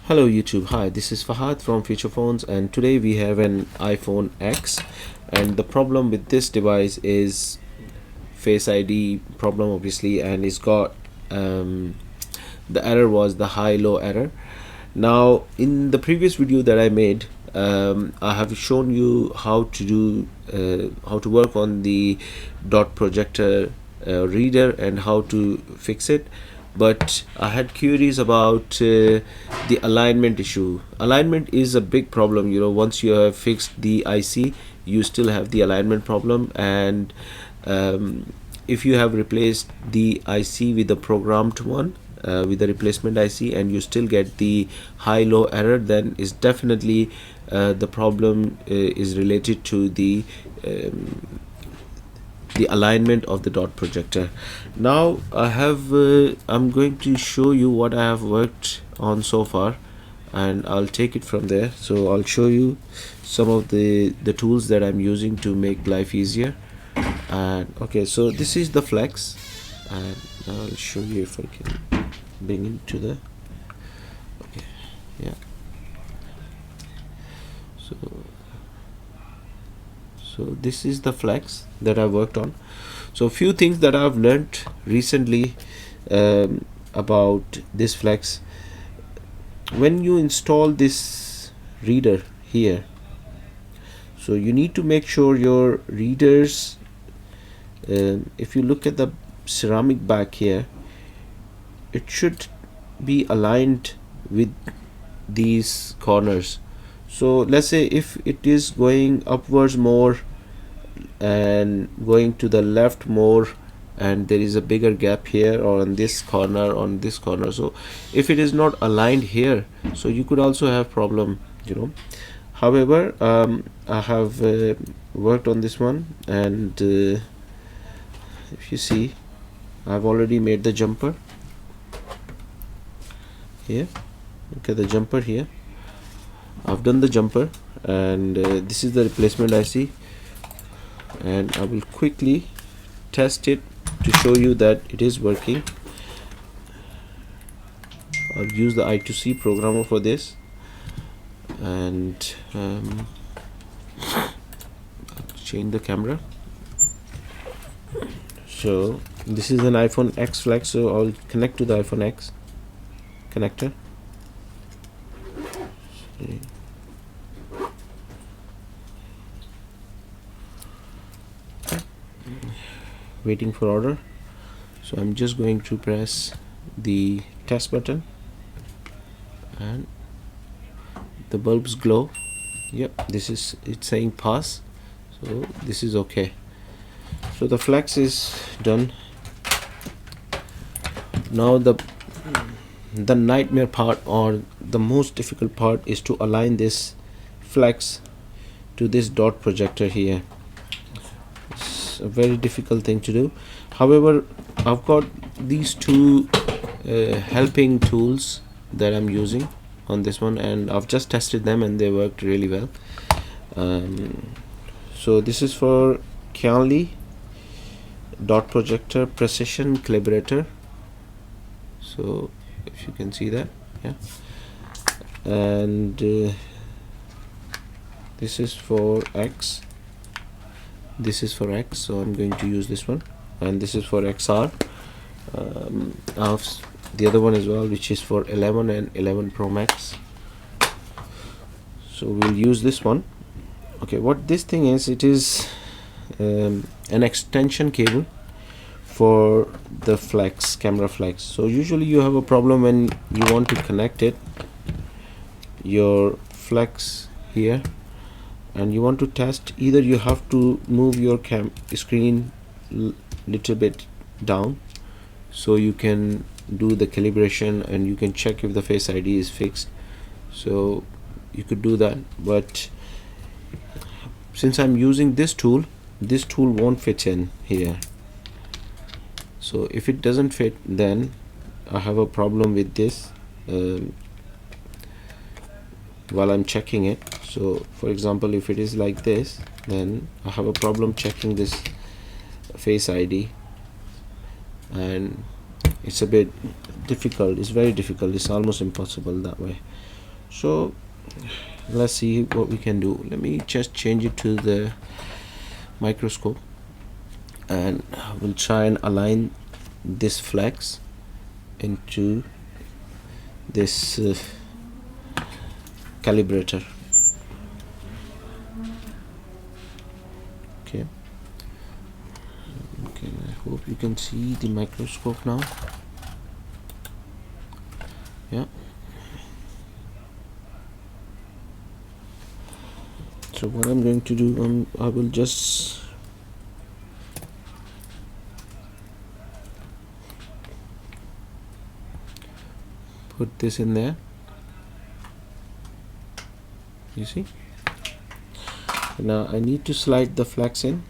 Hello YouTube, hi, this is Fahad from Future Phones, and today we have an iPhone X, and the problem with this device is Face ID problem obviously, and it's got the error was the high-low error. Now in the previous video that I made, I have shown you how to do how to work on the dot projector reader and how to fix it, but I had queries about the alignment issue. Alignment is a big problem, once you have fixed the IC you still have the alignment problem, and if you have replaced the IC with the programmed one, with the replacement IC, and you still get the high-low error, then is definitely the problem is related to the alignment of the dot projector. Now I'm going to show you what I have worked on so far, and I'll take it from there. So I'll show you some of the tools that I'm using to make life easier. And okay, so this is the flex, and I'll show you if I can bring it to the okay, yeah. So this is the flex that I worked on. So a few things that I've learned recently about this flex. When you install this reader here, so you need to make sure your readers, if you look at the ceramic back here, it should be aligned with these corners. So let's say if it is going upwards more and going to the left more, and there is a bigger gap here or on this corner, so if it is not aligned here, so you could also have problem. However, I have worked on this one, and if you see, I've already made the jumper here. Look at the jumper here. I've done the jumper, and this is the replacement IC, and I will quickly test it to show you that it is working. I've used the I2C programmer for this, and I'll change the camera. So this is an iPhone X flex, so I'll connect to the iPhone X connector. Waiting for order, so I'm just going to press the test button, and the bulbs glow. Yep, this is it's saying pass, so this is okay. So the flex is done. Now the nightmare part, or the most difficult part, is to align this flex to this dot projector here. It's a very difficult thing to do. However, I've got these two helping tools that I'm using on this one, and I've just tested them and they worked really well. So this is for Qianli dot projector precision calibrator. So if you can see that, yeah, and this is for X. This is for X, so I'm going to use this one, and this is for XR. I have the other one as well, which is for 11 and 11 Pro Max, so we'll use this one. Okay, what this thing is, it is an extension cable for the flex, camera flex. So usually you have a problem when you want to connect it, your flex here, and you want to test. Either you have to move your screen little bit down, so you can do the calibration and you can check if the Face ID is fixed. So you could do that, but since I'm using this tool won't fit in here. So if it doesn't fit, then I have a problem with this while I'm checking it. So for example, if it is like this, then I have a problem checking this Face ID, and it's a bit difficult. It's very difficult. It's almost impossible that way. So let's see what we can do. Let me just change it to the microscope, and we'll try and align this flex into this calibrator. Okay, I hope you can see the microscope now. Yeah, so what I'm going to do, I will just put this in there. You see, now I need to slide the flex in.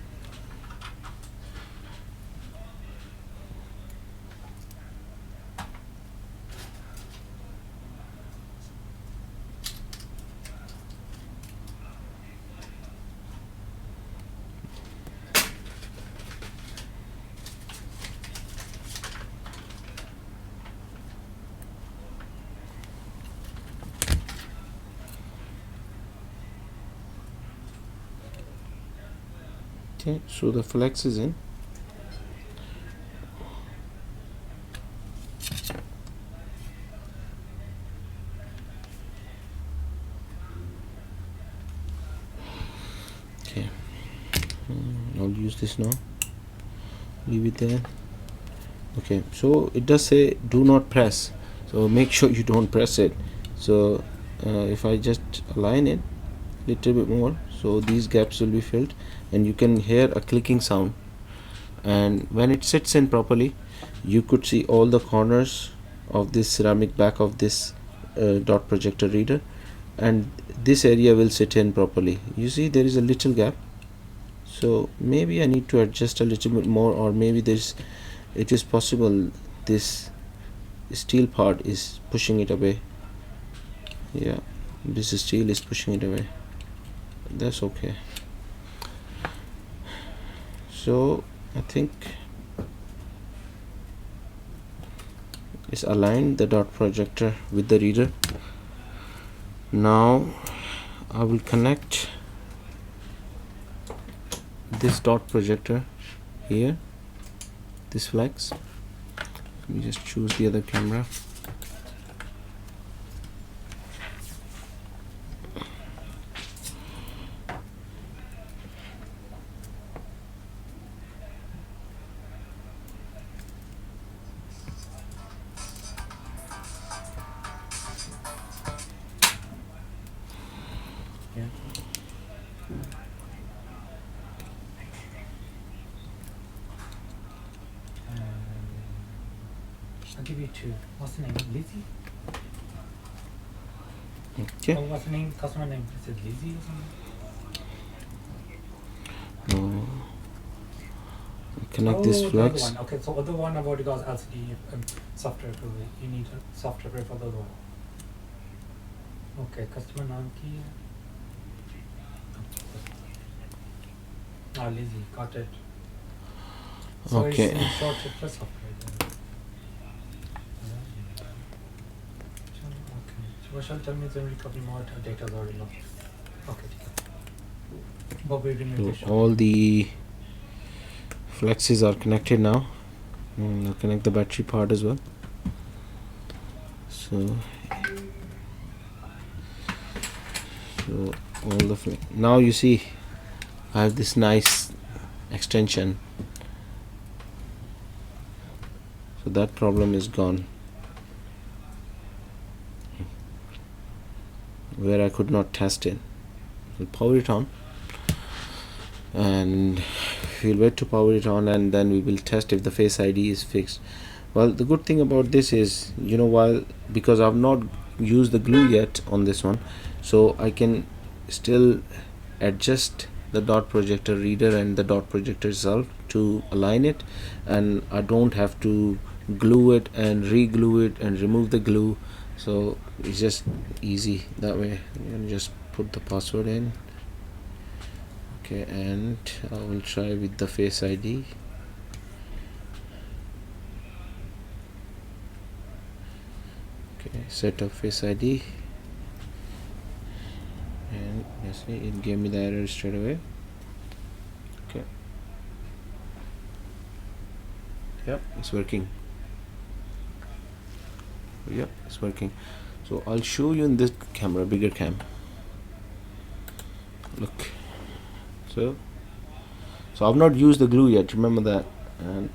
Okay, so the flex is in. Okay, I'll use this now. Leave it there. Okay, so it does say do not press, so make sure you don't press it. So if I just align it a little bit more, so these gaps will be filled, and you can hear a clicking sound. And when it sits in properly, you could see all the corners of this ceramic back of this dot projector reader, and this area will sit in properly. You see there is a little gap, so maybe I need to adjust a little bit more, or maybe it is possible this steel part is pushing it away. Yeah, this steel is pushing it away. That's okay. So I think it's aligned the dot projector with the reader. Now I will connect this dot projector here, this flex. Let me just choose the other camera. Yeah. I'll give you two. What's the name? Lizzie? Okay. Oh, what's the name? Customer name? Is it Lizzie or something? No. Connect this the other flex. one. Okay, so other one about it goes LCD software for it. You need a software for the other one. Okay, customer name key. Ah, Lizzie, got it. So Okay. it's in short plus software. Okay. So shall tell me then recovery mode data is already lost. Okay. But we didn't So all the flexes are connected now. I'll connect the battery part as well. So all the now you see I have this nice extension, so that problem is gone, where I could not test it. We'll power it on, and we'll wait to power it on, and then we will test if the Face ID is fixed. Well, the good thing about this is, because I've not used the glue yet on this one, so I can still adjust the dot projector reader and the dot projector itself to align it, and I don't have to glue it and re-glue it and remove the glue. So it's just easy that way. I'm gonna just put the password in. Okay, and I will try with the Face ID. Okay, set up Face ID. Yes, see, it gave me the error straight away. Okay. Yep, it's working. Yep, it's working. So I'll show you in this camera, bigger cam. Look. So I've not used the glue yet, remember that, and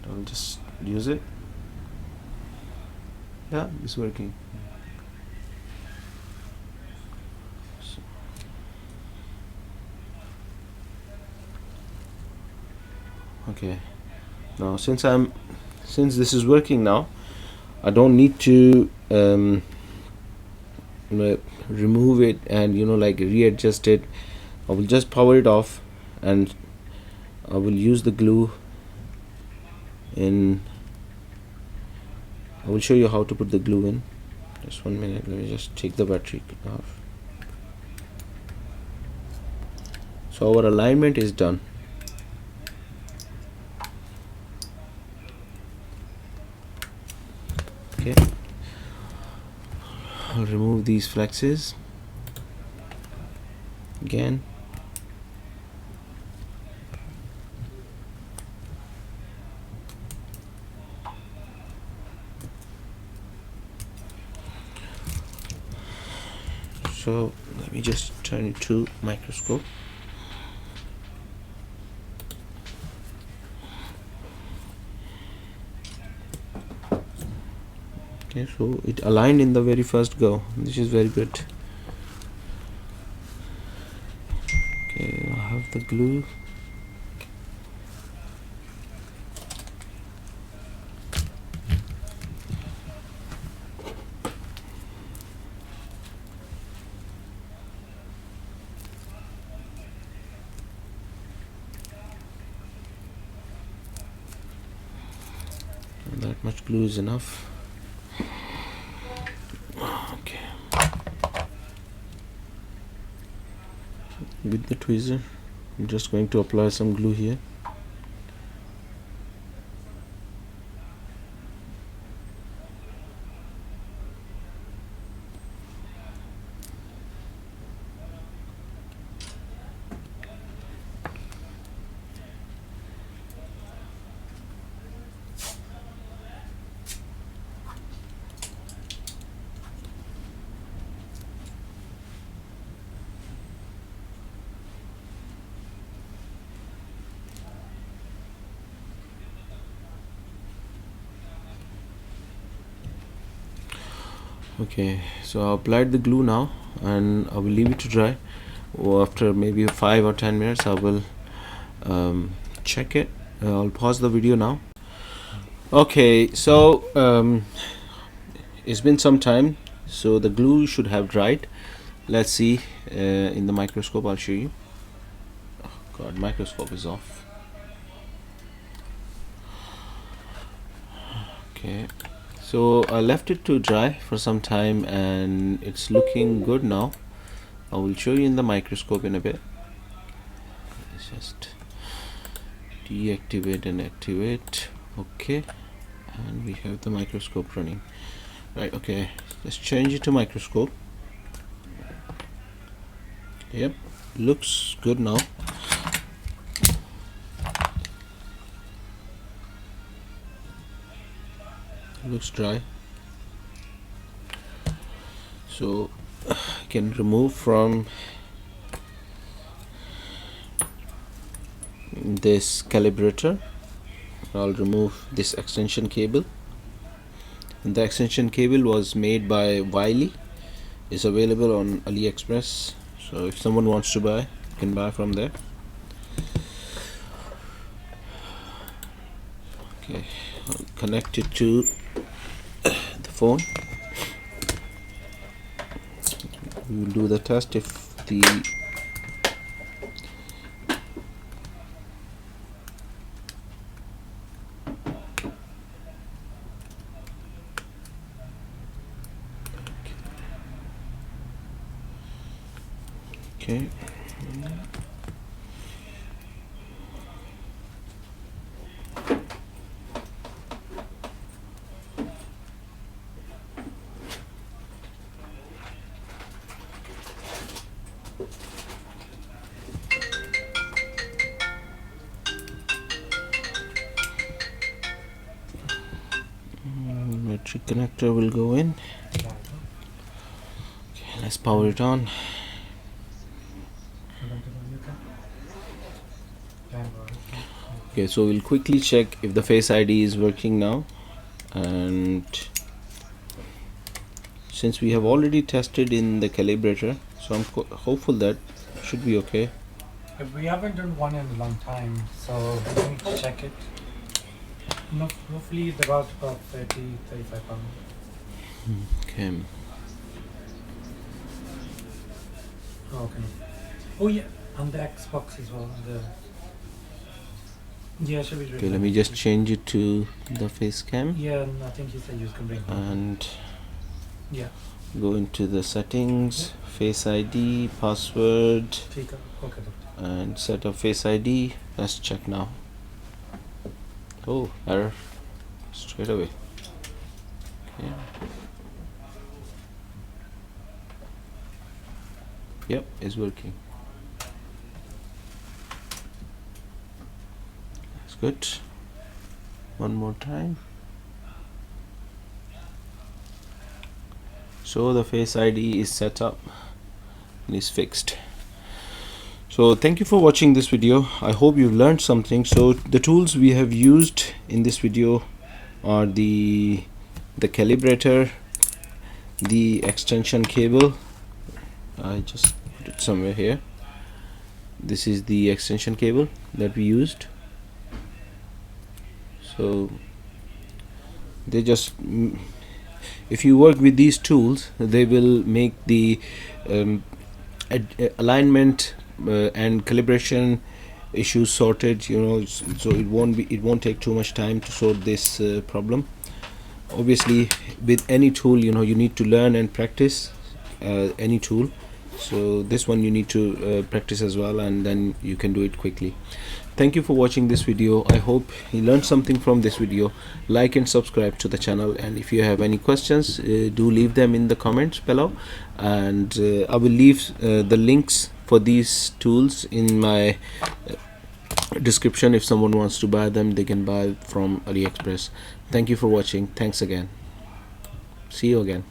I'll just use it. Yeah, it's working. So, okay, now since this is working now, I don't need to remove it and like readjust it. I will just power it off and I will use the glue in. I will show you how to put the glue in. Just 1 minute, let me just take the battery off. So our alignment is done. Okay, I'll remove these flexes again. So let me just turn it to microscope. Okay, so it aligned in the very first go. This is very good. Okay, I have the glue. That much glue is enough. Okay, with the tweezer I'm just going to apply some glue here. Okay, so I applied the glue now and I will leave it to dry. After maybe 5 or 10 minutes I will check it. I'll pause the video now. Okay, so it's been some time, so the glue should have dried. Let's see in the microscope. I'll show you. Oh god, microscope is off. Okay, so I left it to dry for some time and it's looking good now. I will show you in the microscope in a bit. Let's just deactivate and activate. Okay, and we have the microscope running. Right, okay, let's change it to microscope. Yep, looks good now. Looks dry, so I can remove from this calibrator. I'll remove this extension cable, and the extension cable was made by WYLIE. It's available on AliExpress, so if someone wants to buy, you can buy from there. Okay, I'll connect it to the phone. We will do the test if the okay. battery connector will go in. Okay, let's power it on. Okay, so we'll quickly check if the Face ID is working now, and since we have already tested in the Calibrator, so I'm hopeful that should be okay. We haven't done one in a long time, so we need to check it. No, roughly it's about 30-35 pounds. Okay. Okay. Oh yeah, on the Xbox as well. Yeah, should be. Okay, let me just change it to the face cam. Yeah, and I think he said you can bring. And yeah. Go into the settings, Face ID, password, okay, and set up Face ID. Let's check now. Oh, error straight away. Okay. Yep, it's working. That's good. One more time. So the Face ID is set up and is fixed. So thank you for watching this video. I hope you've learned something. So the tools we have used in this video are the Calibrator, the extension cable. I just put it somewhere here. This is the extension cable that we used. So they just, if you work with these tools, they will make the alignment and calibration issues sorted, you know, so it won't take too much time to sort this problem. Obviously with any tool, you know, you need to learn and practice any tool. So this one you need to practice as well, and then you can do it quickly. Thank you for watching this video. I hope you learned something from this video. Like and subscribe to the channel, and if you have any questions, do leave them in the comments below, and I will leave the links for these tools in my description. If someone wants to buy them, they can buy from AliExpress. Thank you for watching. Thanks again. See you again.